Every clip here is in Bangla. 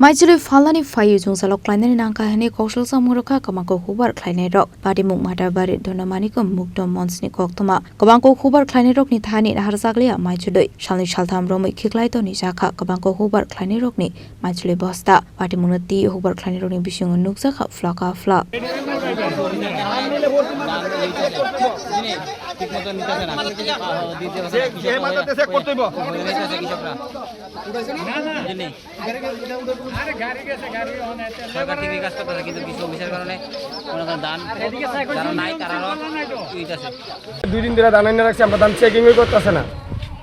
Maijuli Falani Fayu Salok Kleiner Nankahani Koshal Samuraka Kamako Hubar Kleiner Rock, Badi Mukmata Bari Donamaniko Mukdo Monsni Koktoma, Kabanko Hubar Kleiner Rock Nitani Harzaglia, Maijuli, Shali Shaltam Romi Kiklaito Nishaka, Kabanko Hubar Kleiner Rockni, Maijuli Bosta, Badi Munati Hubar Kleiner Rock Bishung Nuxaka, Flaka Fla. দুই দিন ধরে দান এনে রাখছি আমরা দান চেকিং করতেছে না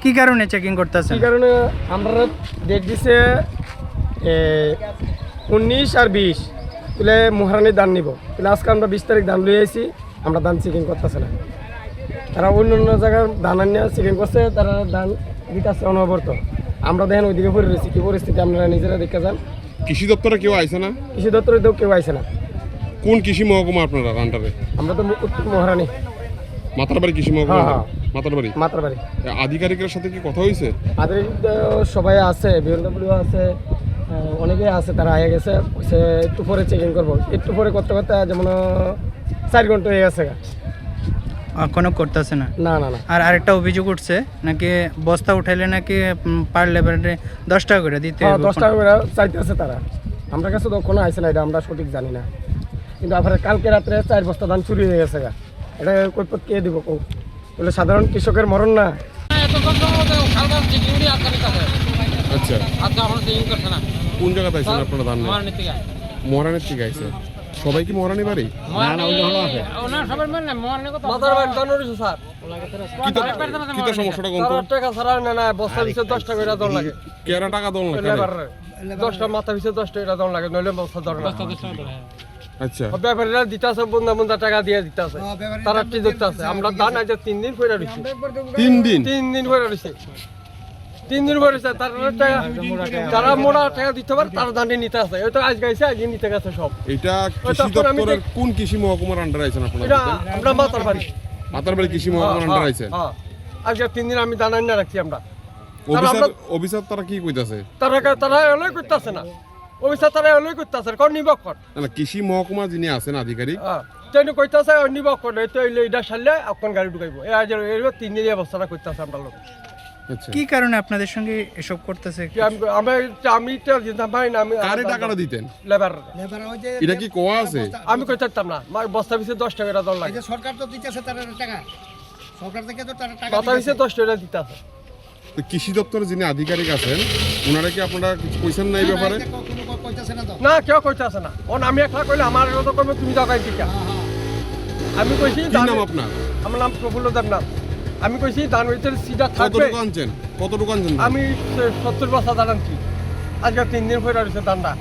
কি কারণে চেকিং করতেছে কি কারণে আমরা ডেট দিছে 19 আর 20 তাহলে মহারানী দান নিব তাহলে আজকে আমরা 20 তারিখ দান লই আইছি আমরা দান চেকিং করতেছে না তারা অন্য অন্য জায়গায় দান এনে চেকিং করছে তারা দান দিতেছে অনবরত আমরা দেখেন ওইদিকে পড়ে রয়েছি কি পরিস্থিতি আপনারা নিজেরা দেখে যান কৃষি দপ্তরে কেউ আইছে না কৃষি দপ্তরে তো কেউ আইছে না কোন কৃষি মহকুমা আপনারা আন্ডারে আমরা তো উত্তর মহারানী মাতারবাড়ি কৃষি মহকুমা হ্যাঁ মাতারবাড়ি আধিকারিকের সাথে কি কথা হয়েছে আধিকারিক সবাই আছে বিএনডব্লিউ আছে অনেকেই আছে তারা আগে গেছে সে একটু পরে চেকিং করবো একটু পরে করতে করতে যেমন 4 ঘন্টা হয়ে গেছে কোনো করতেছে না না না না আর আরেকটা অভিযোগ উঠছে নাকি বস্তা উঠাইলে নাকি পার লেবারে 10 টাকা করে দিতে হবে 10 টাকা করে চাইতেছে তারা আমরা কাছে তো কোনো আইছে না এটা আমরা সঠিক জানি না কিন্তু আবার কালকে রাত্রে 4 বস্তা ধান চুরি হয়ে গেছে এটা কৈপত কে দিব বলে সাধারণ কৃষকের মরণ না আচ্ছা কোন জায়গাতে আইছেন আপনারা ধান মহারানীর থেকে আইছে সবাই কি মহারানী বাড়ি কিতা সমস্যাটা কোন টাকা ছাড়া না বস্তা পিছে 10 টাকা করে দল লাগে কেরা টাকা দল না 10টা মাথা পিছে 10 টাকা দল লাগে নইলে বস্তা দর না আচ্ছা ব্যাপারীরা দিতাছে বন্ধা টাকা দিয়ে দিতাছে তারা কি দিতাছে আমরা ধান আজ 3 দিন কইরা রইছি 3 দিন কইরা রইছি 3 দিন পরে তারা মোড়া টাকা দিতে পারে তারা ধানে নিতে আছে ওই তো আজ গাইছে আজ নিতে গেছে সব এটা কৃষি দপ্তরের কোন কৃষি মহকুমার আন্ডারে আইছেন আপনারা এটা আমরা মাতারবাড়ি কৃষি মহকুমার আন্ডারে আইছেন হ্যাঁ আজ 3 দিন আমি দানা এনে রাখছি আমরা অফিসার তারা কি কইতাছে তারা এলাই করতেছে না অফিসার তারা এলাই করতেছে কোন নিবক কর না কৃষি মহকুমা যিনি আছেন আধিকারিক তেনে কইতাছে নিবক কর তো এইটা সারলে আপন গাড়ি ঢুকাইবো এই আজ 3 দিন অবস্থাটা করতেছে আমরা লোক আচ্ছা কি কারণে আপনাদের সঙ্গে এসব করতেছে আমি কারে টাকাটা দিতেন লেবার এটা কি কোয়া আছে আমি কইতাম না বস্তা পিছে 10 টাকা দর লাগে সরকার তো দিতেছে তার টাকা সরকার থেকে তো তার টাকা বস্তা পিছে 10 টাকা দিতেছে তো কৃষি দপ্তরে যিনি আধিকারিক আছেন ওনারা কি আপনারা কিছু কইছেন না এই ব্যাপারে কোনো কইতাছে না তো না কেউ কইতাছে না আমি একলা কইলে আমার তো কইবে তুমি দরকার কি আমি কইছি কি নাম আপনার আমার নাম প্রফুল্ল দেবনাথ আমি কইছি ধান হইতে সিধা থাকবে কত দোকান আনছেন আমি 70 বস্তা ধান আনছি আজকে 3 দিন পরে রইছে ধানটা